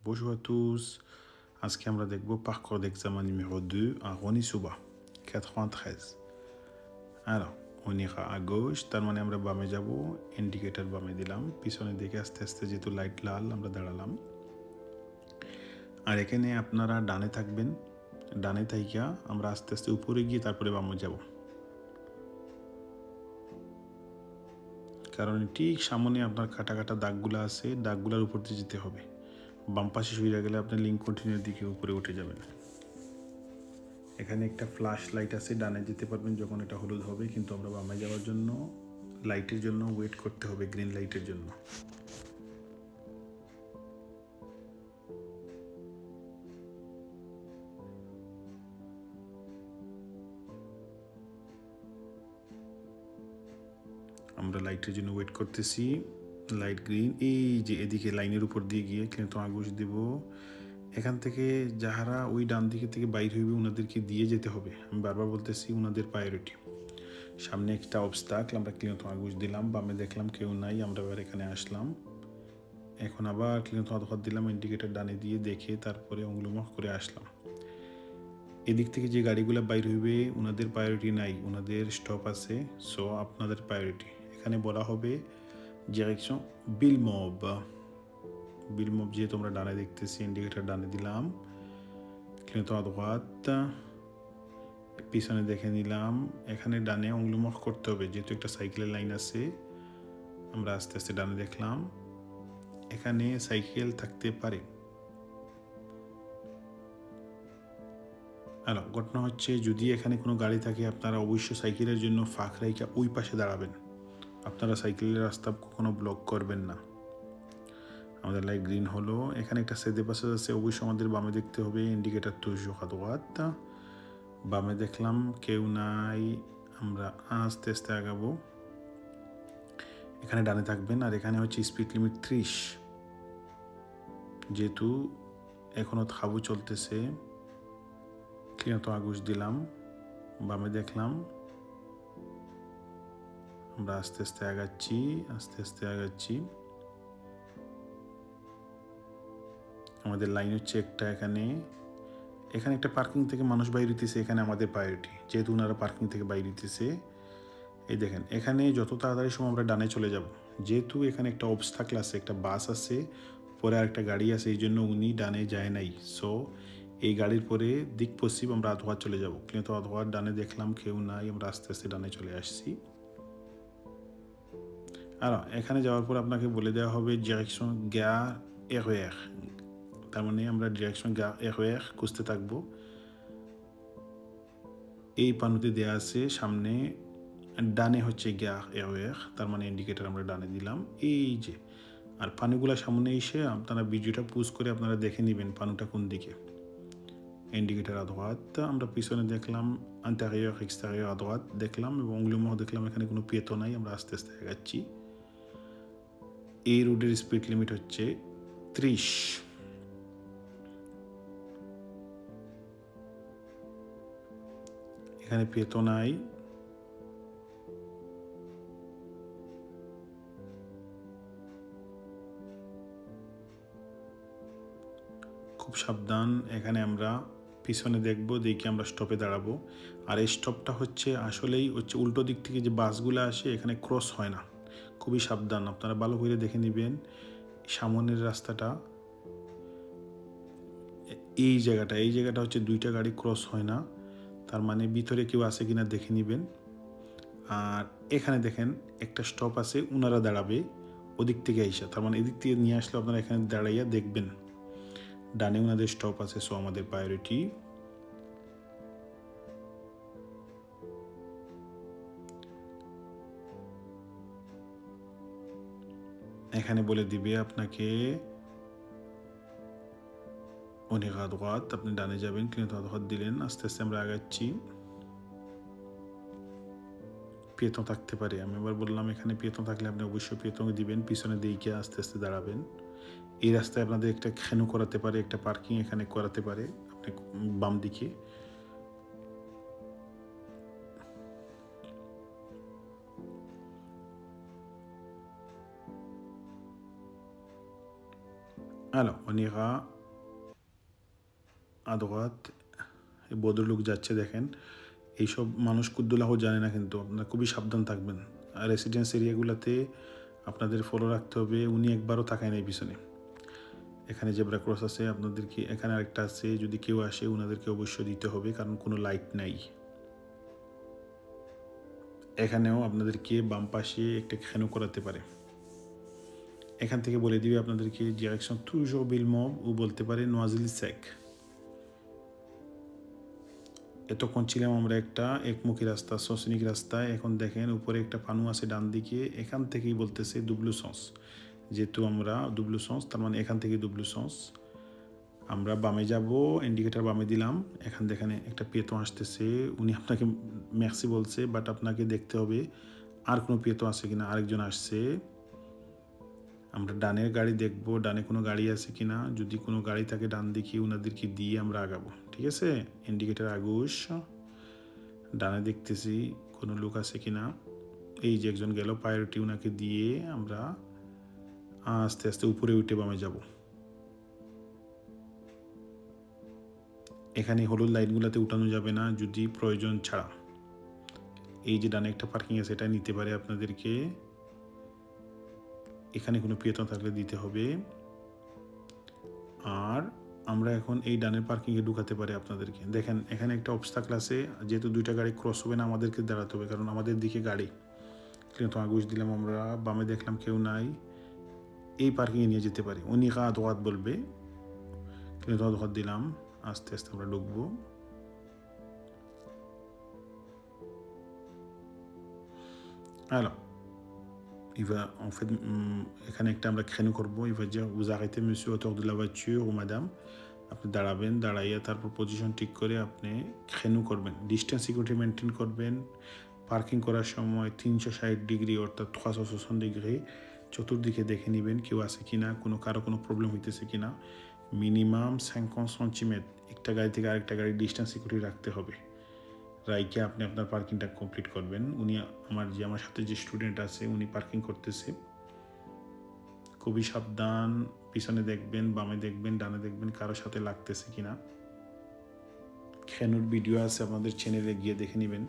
Bonjour à tous. আজকে আমরা দেখব parcours d'examen numéro 2 à Rony-sous-Bas, 93. Alors, on ira à gauche, তার মানে আমরা বামে যাব, ইন্ডিকেটর বামে দিলাম, পিছনের দিকে আস্তে আস্তে যেহেতু লাইট লাল আমরা দাঁড়ালাম। আর এখানে আপনারা ডানে থাকবেন, ডানে থাইকা আমরা আস্তে আস্তে উপরে গিয়ে তারপরে বামে যাব। কারণ ঠিক সামনে আপনার কাটা কাটা দাগগুলো আছে, দাগগুলোর উপর দিয়ে যেতে হবে। বাম পাশে সরে গেলে আপনি লিঙ্ক কন্টিনিউর দিকে উপরে উঠে যাবেন। এখানে একটা ফ্ল্যাশ লাইট আছে, ডানে যেতে পারবেন যখন এটা হলুদ হবে, কিন্তু আমরা বামে যাওয়ার জন্য লাইটের জন্য ওয়েট করতে হবে, গ্রিন লাইটের জন্য। আমরা লাইটের জন্য ওয়েট করতেছি, লাইট গ্রিন। এই যে এদিকে লাইনের উপর দিয়ে গিয়ে কিন্তু আগুশ দেব। এখান থেকে যাহারা ওই ডান দিকে থেকে বাইর হইবে ওনাদেরকে দিয়ে যেতে হবে। আমি বারবার বলতেছি ওনাদের প্রায়োরিটি। সামনে একটা অবস্টাকল, আমরা ক্লিনত আগুশ দিলাম, বামে দেখলাম কেউ নাই, আমরা এবার এখানে আসলাম। এখন আবার ক্লিনত হাত দিলাম, ইন্ডিকেটার ডানে দিয়ে দেখে তারপরে অঙ্গুলমুখ করে আসলাম। এদিক থেকে যে গাড়িগুলো বাইর হইবে ওনাদের প্রায়োরিটি নাই, ওনাদের স্টপ আছে, সো আপনাদের প্রায়োরিটি। এখানে বলা হবে ডিরেকশন বিলমব। বিলমব যেহেতু আমরা ডানে দেখতেছি, ইন্ডিকেটার ডানে দিলাম, ক্লিনত আদঘাত পিছনে দেখে নিলাম। এখানে ডানে অঙ্গুলমুখ করতে হবে, যেহেতু একটা সাইকেলের লাইন আছে। আমরা আস্তে আস্তে ডানে দেখলাম, এখানে সাইকেল থাকতে পারে। হ্যালো, ঘটনা হচ্ছে যদি এখানে কোনো গাড়ি থাকে আপনারা অবশ্যই সাইকেলের জন্য ফাঁক রেখে ওই পাশে দাঁড়াবেন। আপনারা সাইকেলের রাস্তা কখনো ব্লক করবেন না। আমাদের লাইট গ্রিন হলো, এখানে একটা সেদে পাশে আছে, অবশ্যই আমাদের বামে দেখতে হবে, ইন্ডিকেটার তুজো হাত। বামে দেখলাম কেউ নাই, আমরা আস্তে আস্তে আগাবো। এখানে ডানে থাকবেন, আর এখানে হচ্ছে স্পিড লিমিট 30। যেহেতু এখনও খাবু চলতেছে, ক্লিনত আগুশ দিলাম, বামে দেখলাম, আমরা আস্তে আস্তে আগাচ্ছি। আমাদের লাইন হচ্ছে একটা, এখানে একটা পার্কিং থেকে মানুষ বাইরে দিতেছে, এখানে আমাদের প্রায়োরিটি, যেহেতু ওনারা পার্কিং থেকে বাইরে দিতেছে। এই দেখেন, এখানে যত তাড়াতাড়ি সময় আমরা ডানে চলে যাব, যেহেতু এখানে একটা অবস্টাকল আছে, একটা বাস আছে, পরে আরেকটা গাড়ি আছে, এই জন্য উনি ডানে যায় নাই। সো এই গাড়ির পরে দিক পশ্চিম আমরা আধোয়ার চলে যাব, কিন্তু আধোয়ার ডানে দেখলাম কেউ নাই, আমরা আস্তে আস্তে ডানে চলে আসছি। আর এখানে যাওয়ার পর আপনাকে বলে দেওয়া হবে ডিরেকশন গার এরওয়ার, তার মানে আমরা ডিরেকশন গার এরওয়ার খুঁজতে থাকবো। এই পানুতে দেওয়া আছে সামনে, ডানে হচ্ছে গার এরওয়ার, তার মানে ইন্ডিকেটার আমরা ডানে দিলাম। এই যে, আর পানুগুলা সামনে এসে আপনারা ভিডিওটা পুশ করে আপনারা দেখে নেবেন পানুটা কোন দিকে। ইন্ডিকেটার আধোয়াত, আমরা পিছনে দেখলাম, আন্টারিয়র এক্সটারিয়র আধোয়াত দেখলাম, এবং অঙ্গুলিমুখ দেখলাম এখানে কোনো পেতো নাই, আমরা আস্তে আস্তে আগাচ্ছি। এই রোডের স্পিড লিমিট হচ্ছে 30। এখানে পেতো নাই, খুব সাবধান। এখানে আমরা পিছনে দেখবো, দেখি আমরা স্টপে দাঁড়াবো। আর এই স্টপটা হচ্ছে আসলেই হচ্ছে উল্টো দিক থেকে যে বাসগুলো আসে এখানে ক্রস হয় না, খুবই সাবধান। আপনারা ভালো করে দেখে নেবেন সামনের রাস্তাটা, এই জায়গাটা হচ্ছে দুইটা গাড়ি ক্রস হয় না, তার মানে ভিতরে কেউ আছে কিনা দেখে নেবেন। আর এখানে দেখেন একটা স্টপ আছে, ওনারা দাঁড়াবে ওদিক থেকে আইসা, তার মানে এদিক থেকে নিয়ে আসলে আপনারা এখানে দাঁড়াইয়া দেখবেন ডানে ওনাদের স্টপ আছে, সো আমাদের প্রায়োরিটি। এখানে বলে দিবে আপনাকে অনেক আধঘাত, আপনি ডানে যাবেন, কিন্তু আধঘাত দিলেন, আস্তে আস্তে আমরা আগাচ্ছি। পেতন থাকতে পারে, আমি এবার বললাম এখানে পেতন থাকলে আপনি অবশ্যই পেতন দিবেন, পিছনে দিকে আস্তে আস্তে দাঁড়াবেন। এই রাস্তায় আপনাদের একটা খেনু করাতে পারে, একটা পার্কিং এখানে করাতে পারে আপনি বাম দিকে। Alors, on ira আদোয়াত ভদ্রলোক যাচ্ছে দেখেন। এইসব মানুষ কুদ্দুলাহ জানে না, কিন্তু আপনারা খুবই সাবধান থাকবেন। আর রেসিডেন্স এরিয়াগুলোতে আপনাদের ফলো রাখতে হবে। উনি একবারও তাকায় নাই পিছনে। এখানে জেব্রা ক্রস আছে আপনাদেরকে, এখানে আরেকটা আছে, যদি কেউ আসে ওনাদেরকে অবশ্যই দিতে হবে, কারণ কোনো লাইট নাই। এখানেও আপনাদেরকে বাম পাশে একটা খেনো করাতে পারে। এখান থেকে বলে দিবে আপনাদেরকে ডিরেকশন toujours Villemomble, ও বলতে পারে নোয়াজিলি সেক। এতক্ষণ ছিলাম আমরা একটা একমুখী রাস্তা, সসনিক রাস্তায়। এখন দেখেন উপরে একটা পানু আছে ডান দিকে, এখান থেকেই বলতেছে দুবলু সস। যেহেতু আমরা দুবলু সস, তার মানে এখান থেকে দুবলু সস। আমরা বামে যাব, ইন্ডিকেটার বামে দিলাম। এখান দেখেন একটা পেতো আসতেছে, উনি আপনাকে ম্যাক্সি বলছে, বাট আপনাকে দেখতে হবে আর কোনো পেতো আছে কিনা। আরেকজন আসছে, আমরা ডানের গাড়ি দেখবো, ডানে কোনো গাড়ি আছে কিনা। যদি কোনো গাড়ি থাকে ডান দিকে ওনাদেরকে দিয়ে আমরা আগাবো, ঠিক আছে। ইন্ডিকেটার আগুস, ডানে দেখতেছি কোনো লোক আছে কিনা। এই যে একজন গেল, প্রায়োরিটি ওনাকে দিয়ে আমরা আস্তে আস্তে উপরে উঠে বামে যাব। এখানে হলুদ লাইটগুলোতে উঠানো যাবে না যদি প্রয়োজন ছাড়া। এই যে ডানে একটা পার্কিং আছে, এটা নিতে পারে আপনাদেরকে। এখানে কোনো পিয়তন থাকলে দিতে হবে। আর আমরা এখন এই ডানের পার্কিংয়ে ঢুকাতে পারি আপনাদেরকে। দেখেন এখানে একটা অবস্টাকল আছে, যেহেতু দুইটা গাড়ি ক্রস হবে না, আমাদেরকে দাঁড়াতে হবে, কারণ আমাদের দিকে গাড়ি। কিন্তু আগুশ দিলাম আমরা, বামে দেখলাম কেউ নাই, এই পার্কিংয়ে নিয়ে যেতে পারি। উনি দোয়াত বলবে, কিন্তু দোয়াত দিলাম। আস্তে আস্তে আমরা ঢুকবো। Alors, il va en fait, এখানে একটা আমরা খেনু করবো। Il va dire vous arrêtez monsieur autour de la voiture ou madame. আপনি দাঁড়াবেন, দাঁড়াইয়া তারপর পজিশন ঠিক করে আপনি খেনু করবেন। ডিস্টেন্স সিকিউরিটি মেনটেন করবেন। পার্কিং করার সময় 360 ডিগ্রি অর্থাৎ 360 ডিগ্রি চতুর্দিকে দেখে নেবেন কেউ আছে কিনা, কারো কোনো প্রবলেম হইতেছে কিনা। মিনিমাম 50 সেন্টিমিটার একটা গাড়ি থেকে আরেকটা গাড়ি ডিস্টেন্স সিকিউরিটি রাখতে হবে। রাইকে আপনি আপনার পার্কিংটা কমপ্লিট করবেন। আমার সাথে যে স্টুডেন্ট আছে উনি পার্কিং করতেছে, খুবই সাবধান। পিছনে দেখবেন, বামে দেখবেন, ডানে দেখবেন কারোর সাথে লাগতেছে কিনা। খেনুর ভিডিও আছে আপনাদের চ্যানেলে, গিয়ে দেখে নেবেন।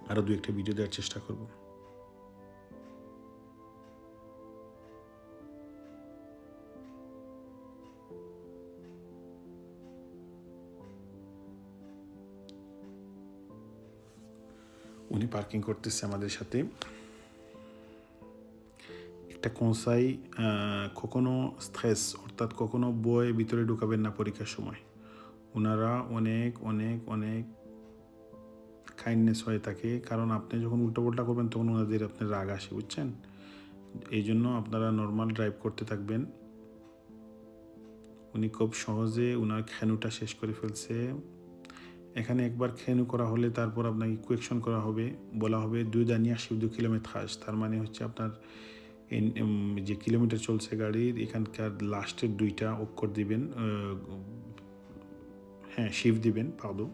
আরও দু একটা ভিডিও দেওয়ার চেষ্টা করব। উনি পার্কিং করতেছে আমাদের সাথে। একটা কনসাই, কখনো স্ট্রেস অর্থাৎ কখনো বই ভিতরে ঢুকাবেন না পরীক্ষার সময়। ওনারা অনেক অনেক অনেক কাইন্ডনেস হয়ে থাকে, কারণ আপনি যখন উল্টোপাল্টা করবেন তখন ওনাদের আপনার রাগ আসে, বুঝছেন। এই জন্য আপনারা নর্মাল ড্রাইভ করতে থাকবেন। উনি খুব সহজে ওনার খেনুটা শেষ করে ফেলছে। এখানে একবার খেনু করা হলে তারপর আপনাকে কোয়েকশন করা হবে, বলা হবে 2 dernières chiffres de kilométrage। তার মানে হচ্ছে আপনার যে কিলোমিটার চলছে গাড়ির, এখানকার লাস্টের 2টা অক্ষর দিবেন, হ্যাঁ শিফট দিবেন, পারদো।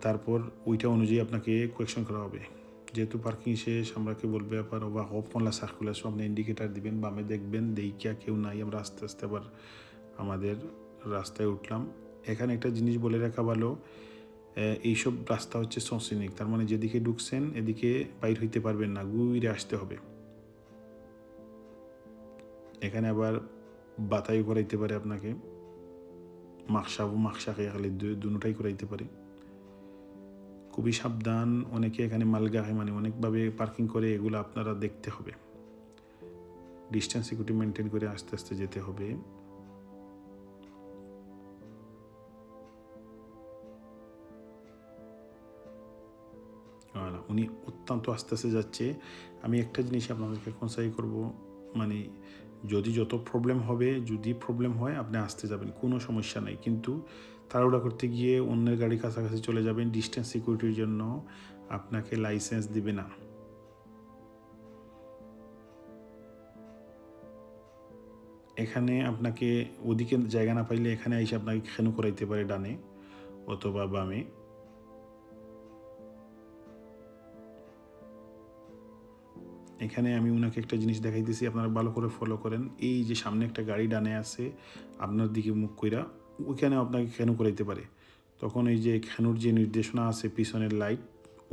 তারপর ওইটা অনুযায়ী আপনাকে কোয়েকশন করা হবে। যেহেতু পার্কিং শেষ, আমরাকে বলবে আবার বা হপলা সার্কুলেশন, আপনি ইন্ডিকেটার দিবেন, বামে দেখবেন, দেখিয়া কেউ নাই, আমরা আস্তে আস্তে আবার আমাদের রাস্তায় উঠলাম। এখানে একটা জিনিস বলে রাখা ভালো, এইসব রাস্তা হচ্ছে সসিনিক, তার মানে যেদিকে ঢুকছেন এদিকে বাইর হইতে পারবেন না, ঘুরে আসতে হবে। এখানে আবার বাতাই করাইতে পারে আপনাকে, মাকসা খেয়ালে দুটাই করাইতে পারে। খুবই সাবধান। অনেকে এখানে মালগাহে মানে অনেকভাবে পার্কিং করে, এগুলো আপনারা দেখতে হবে। ডিস্টেন্স সিকিউরিটি মেনটেন করে আস্তে আস্তে যেতে হবে। উনি অত্যন্ত আস্তে আস্তে যাচ্ছে। আমি একটা জিনিস আপনাদেরকে কনসাই করব, মানে যত প্রবলেম হবে, যদি প্রবলেম হয় আপনি আসতে যাবেন, কোনো সমস্যা নেই, কিন্তু তাড়াহুড়া করতে গিয়ে অন্যের গাড়ি কাছাকাছি চলে যাবেন। ডিস্টেন্স সিকিউরিটির জন্য আপনাকে লাইসেন্স দিবে না। এখানে আপনাকে ওদিকে জায়গা না পাইলে এখানে এসে আপনাকে খেনু করাইতে পারে ডানে অথবা বামে। এখানে আমি ওনাকে একটা জিনিস দেখাইতেছি, আপনারা ভালো করে ফলো করেন। এই যে সামনে একটা গাড়ি ডানে আছে, আপনার দিকে মুখ কইরা ওইখানেও আপনাকে খেনু করাইতে পারে। তখন এই যে খেনুর যে নির্দেশনা আছে পিছনের লাইট,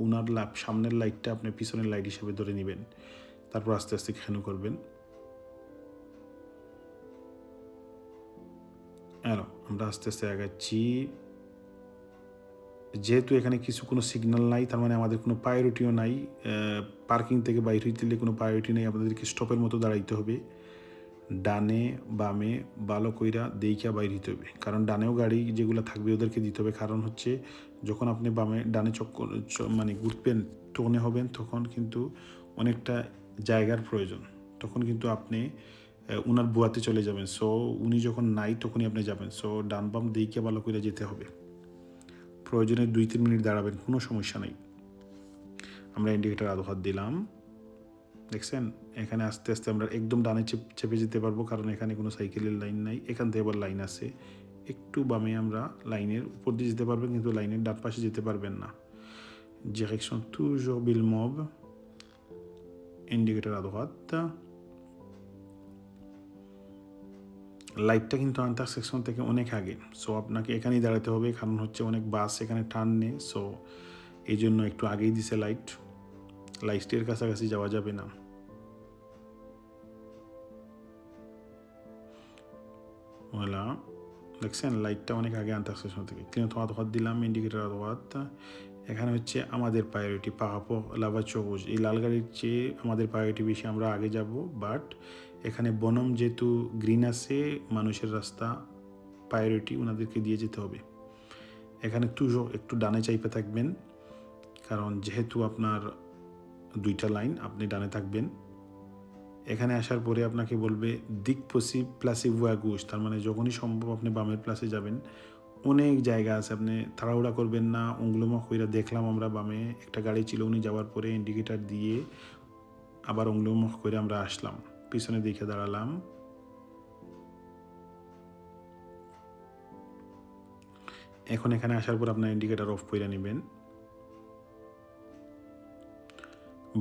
ওনার সামনের লাইটটা আপনি পিছনের লাইট হিসেবে ধরে নেবেন, তারপর আস্তে আস্তে খেনু করবেন। এলো আমরা আস্তে আস্তে আগাচ্ছি। যেহেতু এখানে কোনো সিগন্যাল নাই, তার মানে আমাদের কোনো প্রায়োরিটিও নাই। পার্কিং থেকে বাইরে হইতে কোনো প্রায়োরিটি নেই, আপনাদেরকে স্টপের মতো দাঁড়াইতে হবে। ডানে বামে ভালো কইরা দেইখা বাইর হইতে হবে, কারণ ডানেও গাড়ি যেগুলো থাকবে ওদেরকে দিতে হবে। কারণ হচ্ছে যখন আপনি ডানে চক্কর মানে ঘুরবেন, টোনে হবেন, তখন কিন্তু অনেকটা জায়গার প্রয়োজন। তখন কিন্তু আপনি উনার বুয়াতে চলে যাবেন। সো উনি যখন নাই তখনই আপনি যাবেন। সো ডান বাম দেইখা ভালো করে যেতে হবে। প্রয়োজনে 2-3 মিনিট দাঁড়াবেন, কোনো সমস্যা নেই। আমরা ইন্ডিকেটার আধো হাত দিলাম, দেখছেন? এখানে আস্তে আস্তে আমরা একদম ডানে চেপে যেতে পারবো, কারণ এখানে কোনো সাইকেলের লাইন নাই। এখান থেকে আবার লাইন আছে। একটু বামে আমরা লাইনের উপর দিয়ে যেতে পারবেন, কিন্তু লাইনের ডান পাশে যেতে পারবেন না। Direction toujours Villemove, indicator à droite। লাইটটা কিন্তু ইন্টারসেকশন থেকে অনেক আগে। সো আপনাকে এখানেই দাঁড়াতে হবে, কারণ হচ্ছে অনেক বাস এখানে টার্ন নেই। সো এই জন্য একটু আগেই দিছে লাইট। লাইটের কাছাকাছি যাওয়া যাবে না। ওলা দেখছেন লাইটটা অনেক আগে ইন্টারসেকশন থেকে। ক্লিয়ার হাত দিলাম, ইন্ডিকেটার হাত। এখানে হচ্ছে আমাদের প্রায়োরিটি পাহাপো লাভা চৌজ, এই লাল গাড়ির চেয়ে আমাদের প্রায়োরিটি বেশি, আমরা আগে যাব। বাট এখানে বনম যেহেতু গ্রিন আছে, মানুষের রাস্তা প্রায়োরিটি ওনাদেরকে দিয়ে যেতে হবে। এখানে একটু ডানে চাইপে থাকবেন, কারণ যেহেতু আপনার 2টা লাইন, আপনি ডানে থাকবেন। এখানে আসার পরে আপনাকে বলবে দিক প্লাসি ভুয়া গুশ, তার মানে যখনই সম্ভব আপনি বামের প্লাসে যাবেন। অনেক জায়গা আছে, আপনি তাড়াহুড়া করবেন না। অংলুমক হইরা দেখলাম আমরা বামে একটা গাড়ি ছিল, উনি যাওয়ার পরে ইন্ডিকেটার দিয়ে আবার অংলুমক করে আমরা আসলাম, পিছনে দেখে দাঁড়ালাম। এখন এখানে আসার পর আপনার ইন্ডিকেটার অফ করে নেবেন।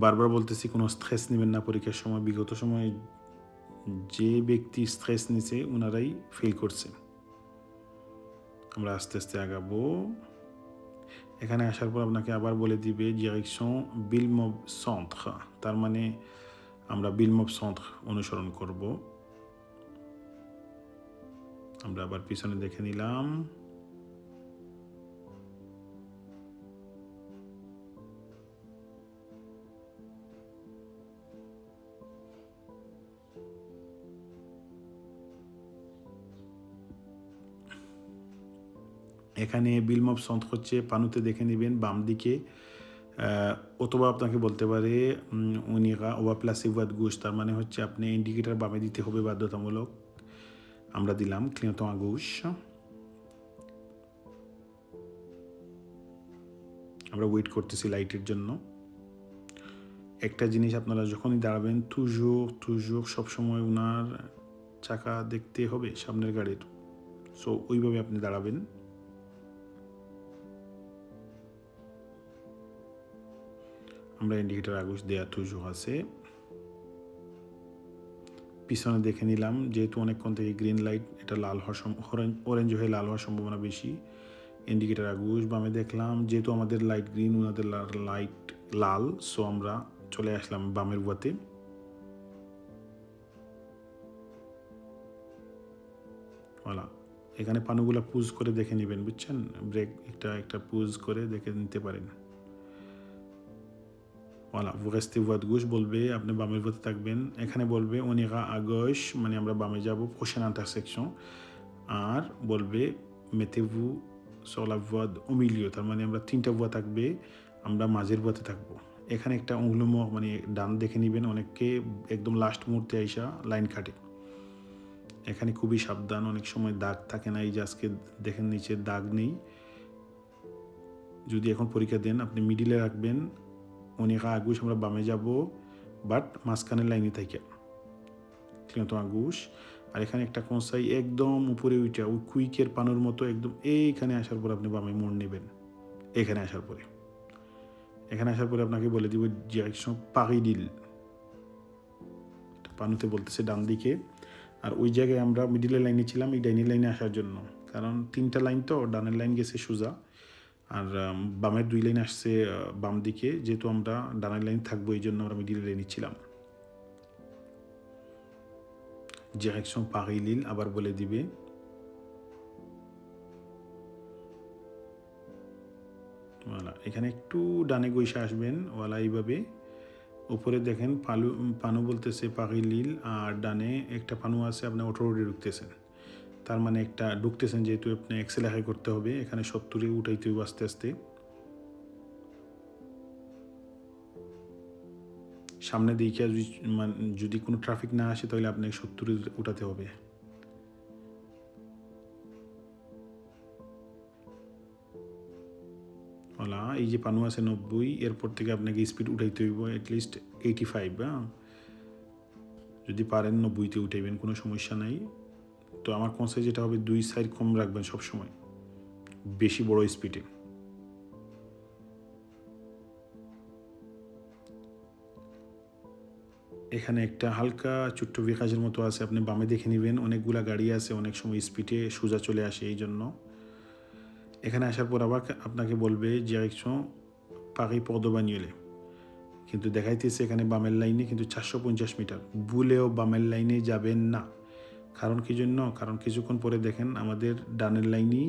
বারবার বলতেছি কোনো স্ট্রেস নেবেন না পরীক্ষার সময়। বিগত সময়ে যে ব্যক্তি স্ট্রেস নিছে ওনারাই ফেল করছে। আমরা আস্তে আস্তে আগাবো। এখানে আসার পর আপনাকে আবার বলে দিবে ডিরেকশন বিলমভ সেন্ট্র, তার মানে আমরা বিলমভ সেন্ট্র অনুসরণ করব। আমরা আবার পিছনে দেখে নিলাম। এখানে বিলমভ সেন্ট্র হচ্ছে পানুতে দেখে নেবেন বাম দিকে, অথবা আপনাকে বলতে পারে উনিরা ওয়া প্লাসি ওয়াদ গুশ, তার মানে হচ্ছে আপনি ইন্ডিকেটার বামে দিতে হবে বাধ্যতামূলক। আমরা দিলাম ক্লিয়তন আ গুশ। আমরা ওয়েট করতেছি লাইটের জন্য। একটা জিনিস আপনারা যখনই দাঁড়াবেন, তুজোর সবসময় ওনার চাকা দেখতে হবে সামনের গাড়ির। সো ওইভাবে আপনি দাঁড়াবেন। আমরা ইন্ডিকেটার আগুশ দেয়া তুজোর আছে। পিছনে দেখে নিলাম, যেহেতু অনেকক্ষণ থেকে গ্রিন লাইট, এটা লাল হওয়ার অরেঞ্জ হয়ে লাল হওয়ার সম্ভাবনা বেশি। ইন্ডিকেটার আগুশ বামে দেখলাম, যেহেতু আমাদের লাইট গ্রিন, ওনাদের লাইট লাল। সো আমরা চলে আসলাম বামের বুয়াতে। ওয়ালা এখানে পানুগুলা পুজ করে দেখে নেবেন, বুঝছেন? ব্রেক একটা পুজ করে দেখে নিতে পারেন। ওয়ালা vous restez voie de gauche বলবে, আপনি বামের বুয়াতে থাকবেন। এখানে বলবে on ira à gauche, মানে আমরা বামে যাব, prochaine intersection। আর বলবে mettez-vous sur la voie au milieu, তার মানে আমরা 3টা ভুয়া থাকবে, আমরা মাঝের ভুয়াতে থাকবো। এখানে একটা অংলুম মানে ডান দেখে নেবেন, অনেককে একদম লাস্ট মুহূর্তে আইসা লাইন কাটে। এখানে খুবই সাবধান, অনেক সময় দাগ থাকে না। এই যে আজকে দেখেন নিচে দাগ নেই। যদি এখন পরীক্ষা দেন, আপনি মিডিলে রাখবেন, অনেক আগুশ আমরা বামে যাব, বাট মাঝখানের লাইনে থাকে ক্লিয়ত আগুশ। আর এখানে একটা কনসাই একদম উপরে উইটা ওই কুইকের পানোর মতো একদম এইখানে আসার পর আপনি বামে মোড় নেবেন। এখানে আসার পরে আপনাকে বলে দিব ডিরেকশন পারিডিল, পানুতে বলতেছে ডান দিকে। আর ওই জায়গায় আমরা মিডিলের লাইনে ছিলাম, এই ডাইনি লাইনে আসার জন্য। কারণ 3টা লাইন তো, ডানের লাইন গেছে সোজা আর বামের 2 লাইন আসছে বাম দিকে, যেহেতু আমরা ডানের লাইন থাকবো এই জন্য আমরা মিডিল লাইনে ছিলাম। ডিরেকশন পারি লিল আবার বলে দিবে। ওয়ালা, এখানে একটু ডানে গইসা আসবেন, ওয়ালা এইভাবে। উপরে দেখেন পানু বলতেছে পারি লিল, আর ডানে একটা পানু আছে, আপনি অটো রোডে ঢুকতেছেন, তার মানে একটা ঢুকতেছেন যেহেতু আপনি এক্সেলারে করতে হবে, এখানে 70-এ উঠাইতে হবে আস্তে আস্তে। সামনে দিকে যদি কোনো ট্রাফিক না আসে তাহলে আপনাকে 70-এ উঠাতে হবে। ওলা, এই যে পানু আছে 90, এরপর থেকে আপনাকে স্পিড উঠাইতে হইব অ্যাটলিস্ট 85। হ্যাঁ, যদি পারেন 90-তে উঠাইবেন, কোনো সমস্যা নাই। তো আমার কনসেপ্ট যেটা হবে, 2 সাইড কম রাখবেন সবসময়, বেশি বড় স্পিডে। এখানে একটা হালকা ছোট্ট বিকাশের মতো আছে, আপনি বামে দেখে নেবেন, অনেকগুলা গাড়ি আছে, অনেক সময় স্পিডে সোজা চলে আসে, এই জন্য। এখানে আসার পর আবার আপনাকে বলবে ডিরেকশন পারি পর্ট বানিয়েলে, কিন্তু দেখাইতেছে এখানে বামের লাইনে, কিন্তু 450 মিটার। ভুলেও বামের লাইনে যাবেন না। কারণ কি জন্য? কারণ কিছুক্ষণ পরে দেখেন আমাদের ডানের লাইনই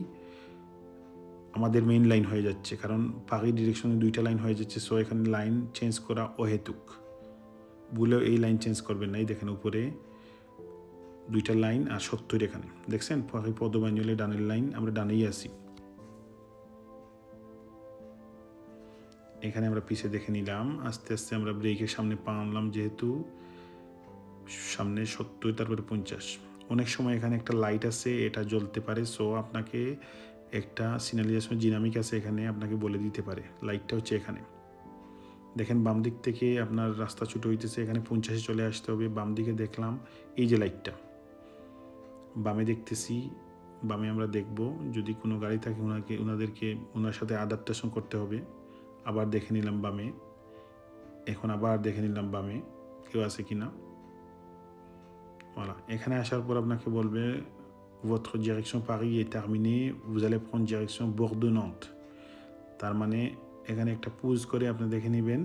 আমাদের মেইন লাইন হয়ে যাচ্ছে, কারণ পারি ডিরেকশনে 2টা লাইন হয়ে যাচ্ছে। সো এখানে লাইন চেঞ্জ করা অহেতুক, ভুলেও এই লাইন চেঞ্জ করবেন না। এই দেখেন উপরে 2টা লাইন আর 70 এখানে দেখছেন, পারি পর্ট বানিয়েলে ডানের লাইন, আমরা ডানেই আছি। এখানে আমরা পিছে দেখে নিলাম, আস্তে আস্তে আমরা ব্রেকের সামনে পা আনলাম, যেহেতু সামনে 70 তারপরে 50। অনেক সময় এখানে একটা লাইট আছে, এটা জ্বলতে পারে, সো আপনাকে একটা সিগন্যালাইজেশন জিনামিক আছে এখানে, আপনাকে বলে দিতে পারে। লাইটটা হচ্ছে এখানে দেখেন, বাম দিক থেকে আপনার রাস্তা ছোটো হইতেছে, এখানে 50-এ চলে আসতে হবে। বাম দিকে দেখলাম এই যে লাইটটা, বামে দেখতেছি, বামে আমরা দেখব যদি কোনো গাড়ি থাকে ওনাদেরকে ওনার সাথে অ্যাডাপ্টেশন করতে হবে। আবার দেখে নিলাম বামে, এখন আবার দেখে নিলাম বামে কেউ আছে কি না। voilà, এখানে আসার পর আপনাকে বলবে votre direction Paris est terminée, vous allez prendre direction Bordeaux Nantes। তার মানে এখানে একটা পুজ করে আপনি দেখে নেবেন।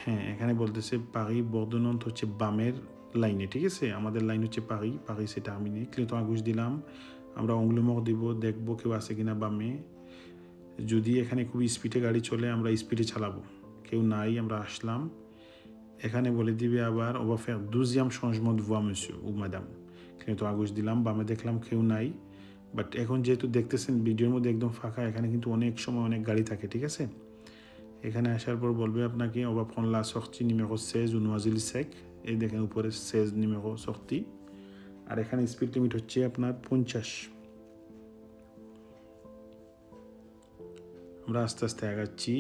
হ্যাঁ, এখানে বলতেছে পারি Bordeaux Nantes হচ্ছে বামের লাইনে, ঠিক আছে? আমাদের লাইন হচ্ছে পারি সে টার্মিনে। ক্লিয়র আগুশ দিলাম, আমরা অংলুমক দিব, দেখবো কেউ আছে কিনা বামে। যদি এখানে খুব স্পিডে গাড়ি চলে আমরা স্পিডে চালাবো, কেউ নাই, আমরা আসলাম। এখানে বলে দিবে আবার on va faire 12e changement de voie monsieur ou madame। কিন্তু আগুশ দিলাম, বামে দেখলাম কেউ নাই, বাট এখন যেহেতু দেখতেছেন ভিডিওর মধ্যে একদম ফাঁকা, এখানে কিন্তু অনেক সময় অনেক গাড়ি থাকে, ঠিক আছে? এখানে আসার পর বলবে আপনাকে on va prendre la sortie numéro 16 ou Noisy-le-Sec। এই দেখেন উপরে 16 numéro sortie, আর এখানে স্পিড লিমিট হচ্ছে আপনার 50। আমরা আস্তে আস্তে আগাচ্ছি।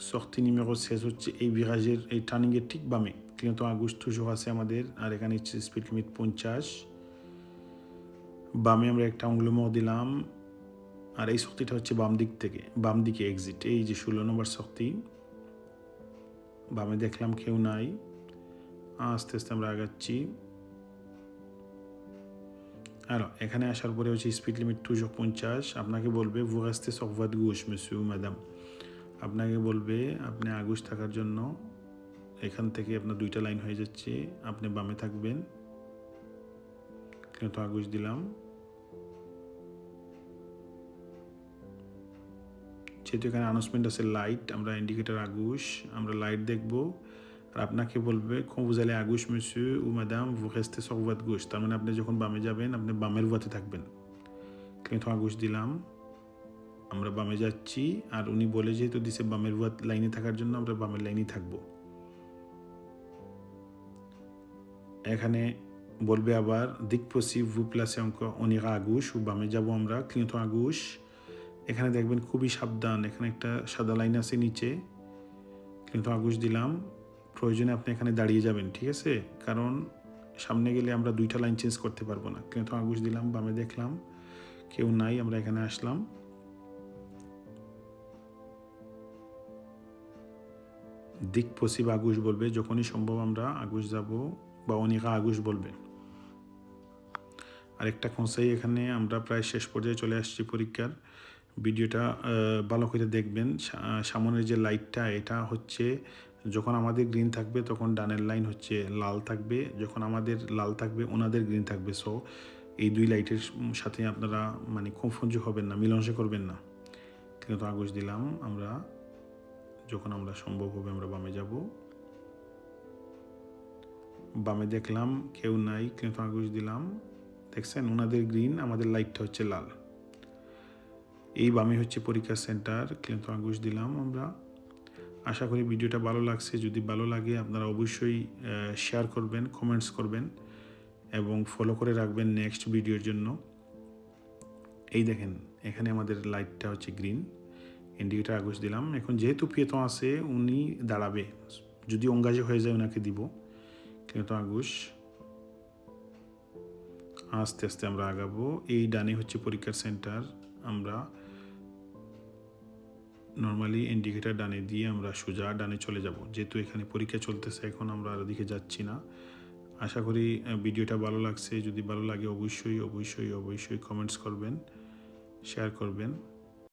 সর্তি নিমেরো 16 হচ্ছে এই ভিরাজের এই টার্নিংয়ের ঠিক বামে। ক্লিয়র আগস্ট toujours আছে আমাদের, আর এখানে হচ্ছে স্পিড লিমিট 50। বামে আমরা একটা অংলুমক দিলাম, আর এই শক্তিটা হচ্ছে বাম দিকে এক্সিট। এই যে 16 নম্বর শক্তি, বামে দেখলাম কেউ নাই, আস্তে আস্তে আমরা আগাচ্ছি। আর এখানে আসার পরে হচ্ছে স্পিড লিমিট toujours 50। আপনাকে বলবে vous restez sur votre gauche monsieur ou madame। আপনাকে বলবে আপনি আগুশ থাকার জন্য, এখান থেকে আপনার 2টা লাইন হয়ে যাচ্ছে, আপনি বামে থাকবেন। কিন্তু আগুশ দিলাম, যেহেতু এখানে অ্যানাউন্সমেন্ট আছে লাইট, আমরা ইন্ডিকেটর আগুশ, আমরা লাইট দেখব। আর আপনাকে বলবে quand vous allez à gauche monsieur ou madame vous restez sur votre gauche। তার মানে আপনি যখন বামে যাবেন আপনি বামের ভুয়াতে থাকবেন। কিন্তু আগুশ দিলাম, আমরা বামে যাচ্ছি, আর উনি বলে যেহেতু দিছে বামের ভুয়া লাইনে থাকার জন্য আমরা বামের লাইনেই থাকবো। এখানে বলবে আবার দিক পসিভ ভু প্লাসে অঙ্ক অনিরা আগুশ, ও বামে যাবো আমরা। ক্লিয়র আগুশ, এখানে দেখবেন খুবই সাবধান, এখানে একটা সাদা লাইন আছে নিচে। কিন্তু আগুশ দিলাম, প্রয়োজনে আপনি এখানে দাঁড়িয়ে যাবেন, ঠিক আছে? কারণ সামনে গেলে আমরা 2টা লাইন চেঞ্জ করতে পারবো না। কিন্তু আগুশ দিলাম, বামে দেখলাম কেউ নাই, আমরা এখানে আসলাম। দিক পসিভ আগুশ বলবে, যখনই সম্ভব আমরা আগুশ যাব, বা অনিকা আগুশ বলবে। আরেকটা খোঁচাই এখানে আমরা প্রায় শেষ পর্যায়ে চলে আসছি পরীক্ষার। ভিডিওটা ভালো করে দেখবেন। সামনের যে লাইটটা এটা হচ্ছে যখন আমাদের গ্রিন থাকবে তখন ডানের লাইন হচ্ছে লাল থাকবে, যখন আমাদের লাল থাকবে ওনাদের গ্রিন থাকবে। সো এই দুই লাইটের সাথে আপনারা মানে কনফিউজ হবেন না, মিলংসে করবেন না। কিন্তু আগুশ দিলাম আমরা, যখন আমরা সম্ভব হবে আমরা বামে যাব। বামে দেখলাম কেউ নাই, কিন্তু আগুশ দিলাম, দেখছেন ওনাদের গ্রিন, আমাদের লাইটটা হচ্ছে লাল। এই বামে হচ্ছে পরীক্ষা সেন্টার, কিন্তু আগুশ দিলাম আমরা। আশা করি ভিডিওটা ভালো লাগছে। যদি ভালো লাগে আপনারা অবশ্যই শেয়ার করবেন, কমেন্টস করবেন এবং ফলো করে রাখবেন নেক্সট ভিডিওর জন্য। এই দেখেন এখানে আমাদের লাইটটা হচ্ছে গ্রিন, ইন্ডিকেটার আগুশ দিলাম। এখন যেহেতু পিয়েতো আছে উনি দাঁড়াবে, যদি অঙ্গাজে হয়ে যায় ওনাকে দিব, কিন্তু আগুশ। আস্তে আস্তে আমরা আগাবো। এই ডানে হচ্ছে পরীক্ষার সেন্টার। আমরা নর্মালি ইন্ডিকেটার ডানে দিয়ে আমরা সোজা ডানে চলে যাব, যেহেতু এখানে পরীক্ষা চলতেছে। এখন আমরা আর ওদিকে যাচ্ছি না। আশা করি ভিডিওটা ভালো লাগছে। যদি ভালো লাগে অবশ্যই অবশ্যই অবশ্যই কমেন্টস করবেন, শেয়ার করবেন।